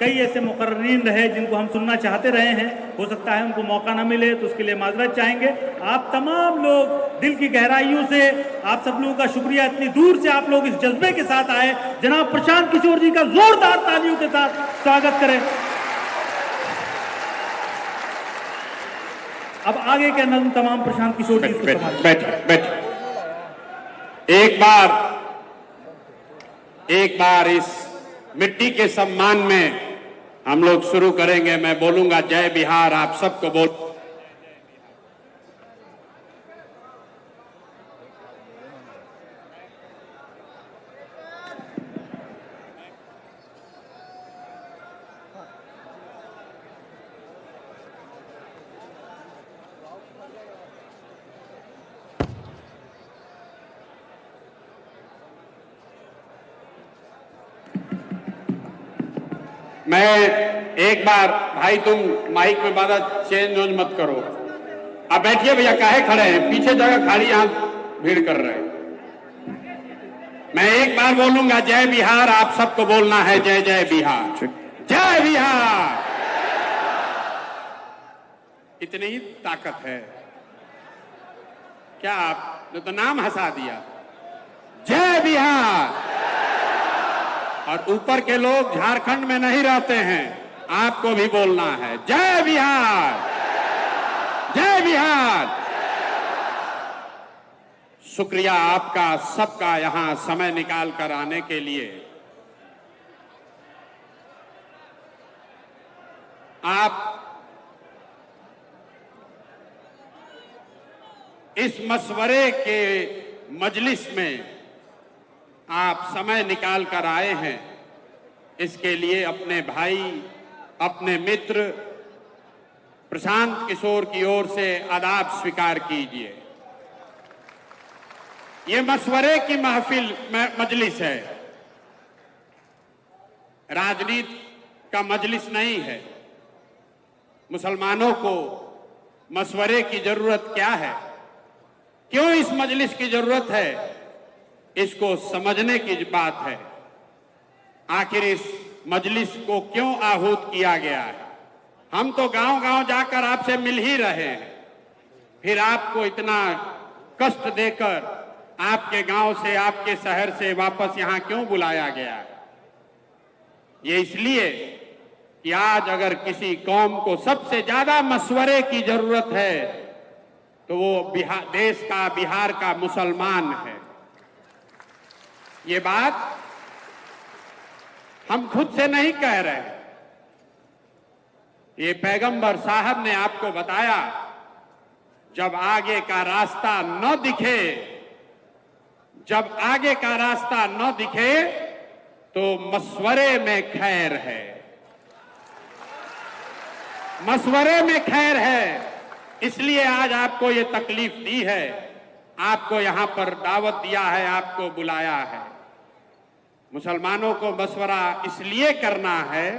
कई ऐसे मुकर्रीन रहे जिनको हम सुनना चाहते रहे हैं, हो सकता है उनको मौका न मिले, तो उसके लिए माजरत चाहेंगे। आप तमाम लोग दिल की गहराइयों से, आप सब लोगों का शुक्रिया, इतनी दूर से आप लोग इस जज्बे के साथ आए। जनाब प्रशांत किशोर जी का जोरदार तालियों के साथ स्वागत करें। अब आगे के नज़्म तमाम प्रशांत किशोर जी को बैठ। एक बार इस मिट्टी के सम्मान में हम लोग शुरू करेंगे। मैं बोलूंगा जय बिहार, आप सबको बोल। मैं एक बार, भाई तुम माइक में बाधा चेंज मत करो। अब बैठिए भैया, काहे खड़े हैं, पीछे जगह खाली, यहां भीड़ कर रहे हैं। मैं एक बार बोलूंगा जय बिहार, आप सबको बोलना है जय जय बिहार, जय बिहार। इतनी ही ताकत है क्या? आपने तो नाम हंसा दिया, जय बिहार। और ऊपर के लोग झारखंड में नहीं रहते हैं, आपको भी बोलना है जय बिहार, जय बिहार। शुक्रिया आपका सबका यहां समय निकाल कर आने के लिए। आप इस मशवरे के मजलिस में आप समय निकाल कर आए हैं, इसके लिए अपने भाई, अपने मित्र प्रशांत किशोर की ओर से आदाब स्वीकार कीजिए। ये मशवरे की महफिल मजलिस है, राजनीति का मजलिस नहीं है। मुसलमानों को मशवरे की जरूरत क्या है, क्यों इस मजलिस की जरूरत है, इसको समझने की बात है। आखिर इस मजलिस को क्यों आहूत किया गया है? हम तो गांव-गांव जाकर आपसे मिल ही रहे हैं, फिर आपको इतना कष्ट देकर आपके गांव से, आपके शहर से वापस यहां क्यों बुलाया गया है? ये इसलिए कि आज अगर किसी कौम को सबसे ज्यादा मशवरे की जरूरत है तो वो देश का, बिहार का मुसलमान है। ये बात हम खुद से नहीं कह रहे, ये पैगंबर साहब ने आपको बताया। जब आगे का रास्ता न दिखे, जब आगे का रास्ता न दिखे तो मशवरे में खैर है, मशवरे में खैर है। इसलिए आज आपको ये तकलीफ दी है, आपको यहां पर दावत दिया है, आपको बुलाया है। मुसलमानों को मशवरा इसलिए करना है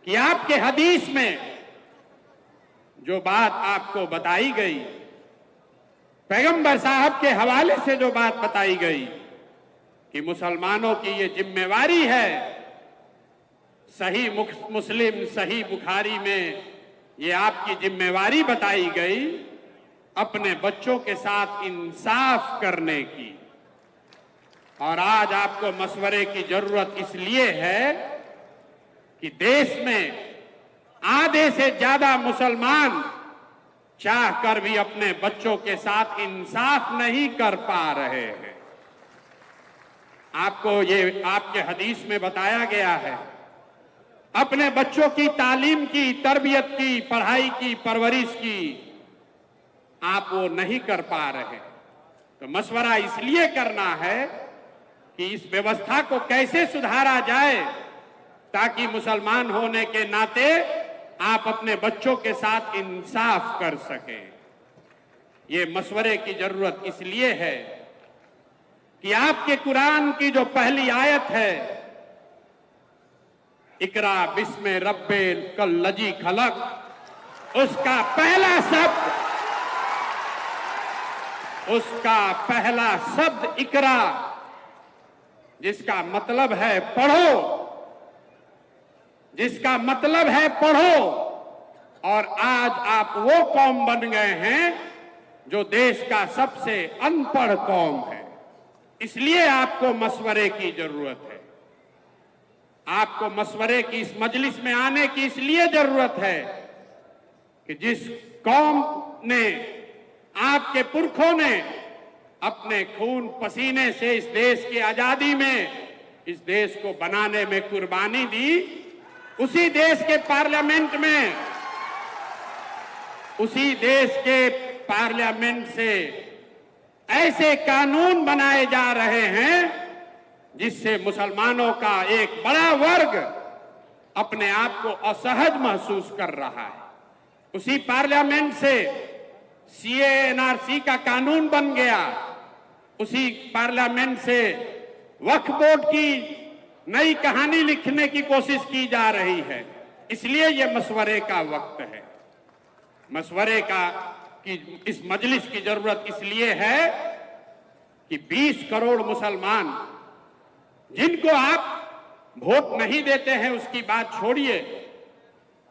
कि आपके हदीस में जो बात आपको बताई गई, पैगंबर साहब के हवाले से जो बात बताई गई कि मुसलमानों की ये जिम्मेवारी है, सही मुस्लिम, सही बुखारी में ये आपकी जिम्मेवारी बताई गई, अपने बच्चों के साथ इंसाफ करने की। और आज आपको मशवरे की जरूरत इसलिए है कि देश में आधे से ज्यादा मुसलमान चाह कर भी अपने बच्चों के साथ इंसाफ नहीं कर पा रहे हैं। आपको ये आपके हदीस में बताया गया है, अपने बच्चों की तालीम की, तरबियत की, पढ़ाई की, परवरिश की आप वो नहीं कर पा रहे। तो मशवरा इसलिए करना है कि इस व्यवस्था को कैसे सुधारा जाए ताकि मुसलमान होने के नाते आप अपने बच्चों के साथ इंसाफ कर सकें। ये मशवरे की जरूरत इसलिए है कि आपके कुरान की जो पहली आयत है, इकरा बिस्मे रब्बिल कल्लजी खलक, उसका पहला शब्द इकरा, जिसका मतलब है पढ़ो। जिसका मतलब है पढ़ो, और आज आप वो कौम बन गए हैं जो देश का सबसे अनपढ़ कौम है। इसलिए आपको मशवरे की जरूरत है। आपको मशवरे की इस मजलिस में आने की इसलिए जरूरत है कि जिस कौम ने, आपके पुरखों ने अपने खून पसीने से इस देश की आजादी में, इस देश को बनाने में कुर्बानी दी, उसी देश के पार्लियामेंट में, उसी देश के पार्लियामेंट से ऐसे कानून बनाए जा रहे हैं जिससे मुसलमानों का एक बड़ा वर्ग अपने आप को असहज महसूस कर रहा है। उसी पार्लियामेंट से सीए एनआरसी का कानून बन गया, उसी पार्लियामेंट से वक्फ बोर्ड की नई कहानी लिखने की कोशिश की जा रही है। इसलिए ये मशवरे का वक्त है। मशवरे का कि इस मजलिस की जरूरत इसलिए है कि 20 करोड़ मुसलमान, जिनको आप वोट नहीं देते हैं उसकी बात छोड़िए,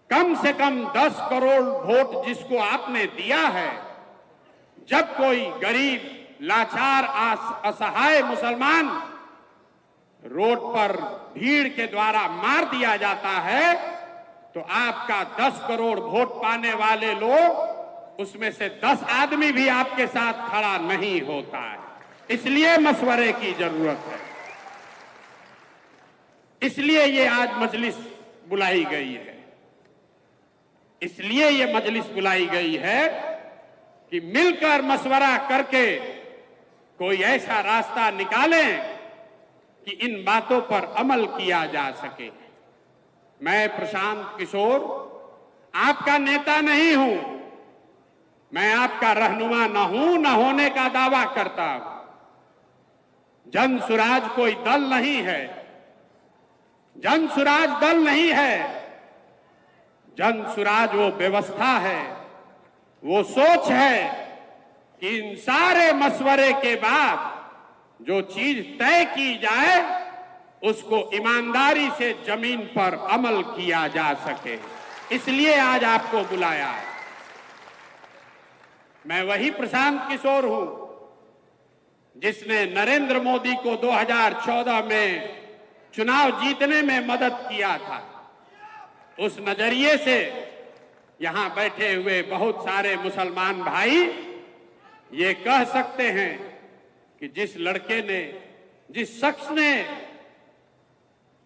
कम से कम 10 करोड़ वोट जिसको आपने दिया है, जब कोई गरीब, लाचार, असहाय मुसलमान रोड पर भीड़ के द्वारा मार दिया जाता है, तो आपका 10 करोड़ वोट पाने वाले लोग, उसमें से 10 आदमी भी आपके साथ खड़ा नहीं होता है। इसलिए मशवरे की जरूरत है। इसलिए ये आज मजलिस बुलाई गई है। इसलिए ये मजलिस बुलाई गई है कि मिलकर मशवरा करके कोई ऐसा रास्ता निकालें कि इन बातों पर अमल किया जा सके। मैं प्रशांत किशोर आपका नेता नहीं हूं, मैं आपका रहनुमा न हूं, न होने का दावा करता हूं। जन सुराज कोई दल नहीं है, जन सुराज दल नहीं है। जन सुराज वो व्यवस्था है, वो सोच है कि इन सारे मशवरे के बाद जो चीज तय की जाए उसको ईमानदारी से जमीन पर अमल किया जा सके। इसलिए आज आपको बुलाया है। मैं वही प्रशांत किशोर हूं जिसने नरेंद्र मोदी को 2014 में चुनाव जीतने में मदद किया था। उस नजरिए से यहां बैठे हुए बहुत सारे मुसलमान भाई ये कह सकते हैं कि जिस लड़के ने, जिस शख्स ने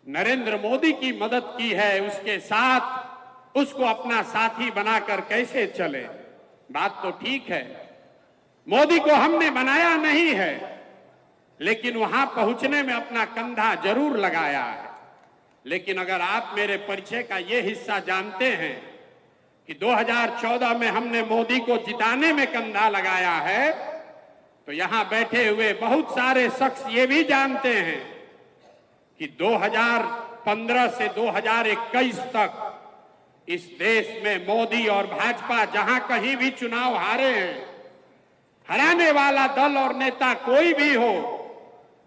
नरेंद्र मोदी की मदद की है, उसके साथ उसको अपना साथी बनाकर कैसे चले। बात तो ठीक है, मोदी को हमने बनाया नहीं है, लेकिन वहां पहुंचने में अपना कंधा जरूर लगाया है। लेकिन अगर आप मेरे परिचय का ये हिस्सा जानते हैं कि 2014 में हमने मोदी को जिताने में कंधा लगाया है, तो यहां बैठे हुए बहुत सारे शख्स ये भी जानते हैं कि 2015 से 2021 तक इस देश में मोदी और भाजपा जहां कहीं भी चुनाव हारे हैं, हराने वाला दल और नेता कोई भी हो,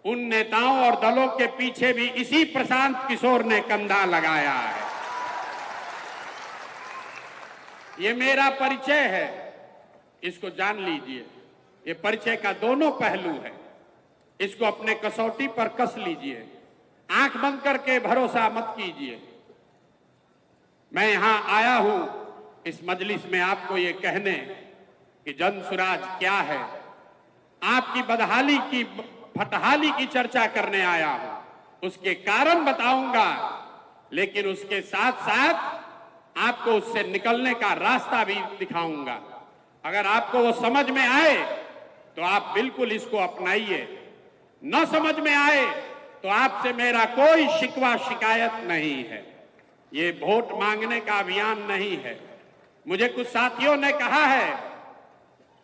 उन नेताओं और दलों के पीछे भी इसी प्रशांत किशोर ने कंधा लगाया है। ये मेरा परिचय है, इसको जान लीजिए। ये परिचय का दोनों पहलू है, इसको अपने कसौटी पर कस लीजिए। आंख बंद करके भरोसा मत कीजिए। मैं यहां आया हूं इस मजलिस में आपको ये कहने कि जन सुराज क्या है, आपकी बदहाली की, फटहाली की चर्चा करने आया हूं। उसके कारण बताऊंगा, लेकिन उसके साथ साथ आपको उससे निकलने का रास्ता भी दिखाऊंगा। अगर आपको वो समझ में आए तो आप बिल्कुल इसको अपनाइए, न समझ में आए तो आपसे मेरा कोई शिकवा शिकायत नहीं है। ये वोट मांगने का अभियान नहीं है। मुझे कुछ साथियों ने कहा है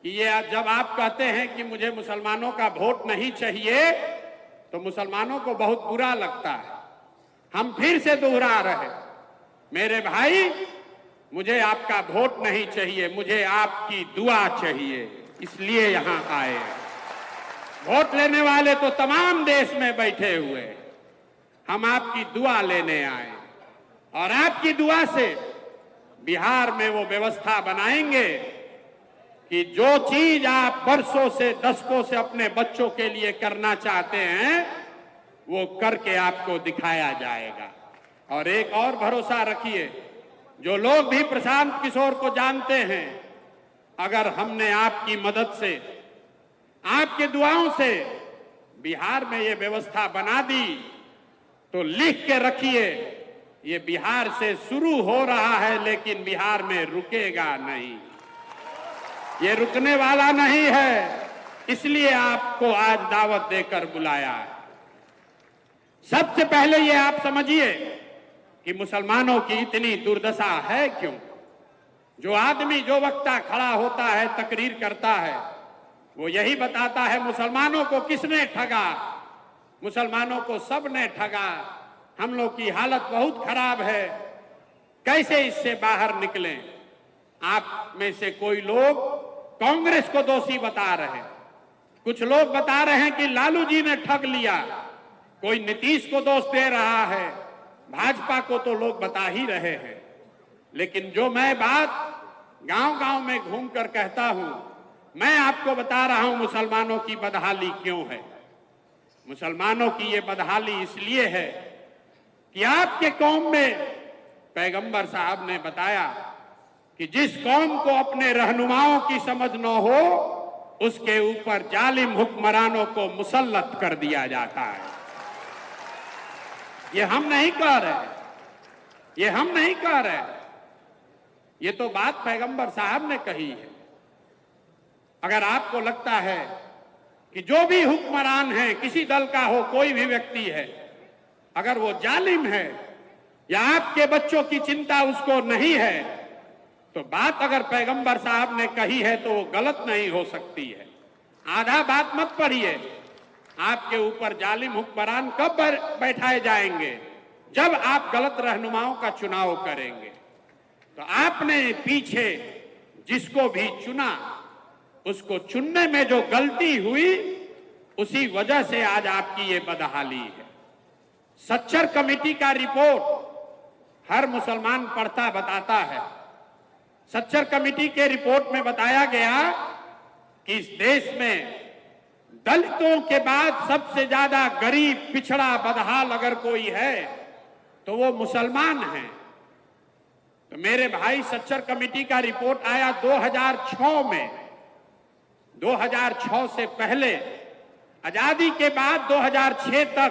कि ये जब आप कहते हैं कि मुझे मुसलमानों का वोट नहीं चाहिए तो मुसलमानों को बहुत बुरा लगता है। हम फिर से दोहरा रहे, मेरे भाई, मुझे आपका वोट नहीं चाहिए, मुझे आपकी दुआ चाहिए। इसलिए यहां आए। वोट लेने वाले तो तमाम देश में बैठे हुए, हम आपकी दुआ लेने आए। और और आपकी दुआ से बिहार में वो व्यवस्था बनाएंगे कि जो चीज आप वर्षों से दशकों से अपने बच्चों के लिए करना चाहते हैं वो करके आपको दिखाया जाएगा। और एक और भरोसा रखिए, जो लोग भी प्रशांत किशोर को जानते हैं, अगर हमने आपकी मदद से, आपके दुआओं से बिहार में ये व्यवस्था बना दी तो लिख के रखिए, ये बिहार से शुरू हो रहा है लेकिन बिहार में रुकेगा नहीं, ये रुकने वाला नहीं है। इसलिए आपको आज दावत देकर बुलाया है। सबसे पहले ये आप समझिए कि मुसलमानों की इतनी दुर्दशा है क्यों। जो आदमी, जो वक्ता खड़ा होता है, तकरीर करता है, वो यही बताता है मुसलमानों को किसने ठगा, मुसलमानों को सब ने ठगा, हम लोग की हालत बहुत खराब है, कैसे इससे बाहर निकलें। आप में से कोई लोग कांग्रेस को दोषी बता रहे हैं, कुछ लोग बता रहे हैं कि लालू जी ने ठग लिया, कोई नीतीश को दोष दे रहा है, भाजपा को तो लोग बता ही रहे हैं। लेकिन जो मैं बात गांव-गांव में घूमकर कहता हूं, मैं आपको बता रहा हूं मुसलमानों की बदहाली क्यों है। मुसलमानों की ये बदहाली इसलिए है कि आपके कौम में पैगंबर साहब ने बताया कि जिस कौम को अपने रहनुमाओं की समझ न हो उसके ऊपर जालिम हुक्मरानों को मुसल्लत कर दिया जाता है। ये हम नहीं कह रहे, ये हम नहीं कह रहे, ये तो बात पैगंबर साहब ने कही है। अगर आपको लगता है कि जो भी हुक्मरान है, किसी दल का हो, कोई भी व्यक्ति है, अगर वो जालिम है या आपके बच्चों की चिंता उसको नहीं है, तो बात अगर पैगंबर साहब ने कही है तो वो गलत नहीं हो सकती है। आधा बात मत पढ़िए। आपके ऊपर जालिम हुक्मरान कब बैठाए जाएंगे? जब आप गलत रहनुमाओं का चुनाव करेंगे। तो आपने पीछे जिसको भी चुना, उसको चुनने में जो गलती हुई, उसी वजह से आज आपकी ये बदहाली है। सच्चर कमेटी का रिपोर्ट हर मुसलमान पढ़ता बताता है। सच्चर कमेटी के रिपोर्ट में बताया गया कि इस देश में दलितों के बाद सबसे ज्यादा गरीब, पिछड़ा, बदहाल अगर कोई है तो वो मुसलमान हैं। तो मेरे भाई, सच्चर कमेटी का रिपोर्ट आया 2006 में। 2006 से पहले, आजादी के बाद 2006 तक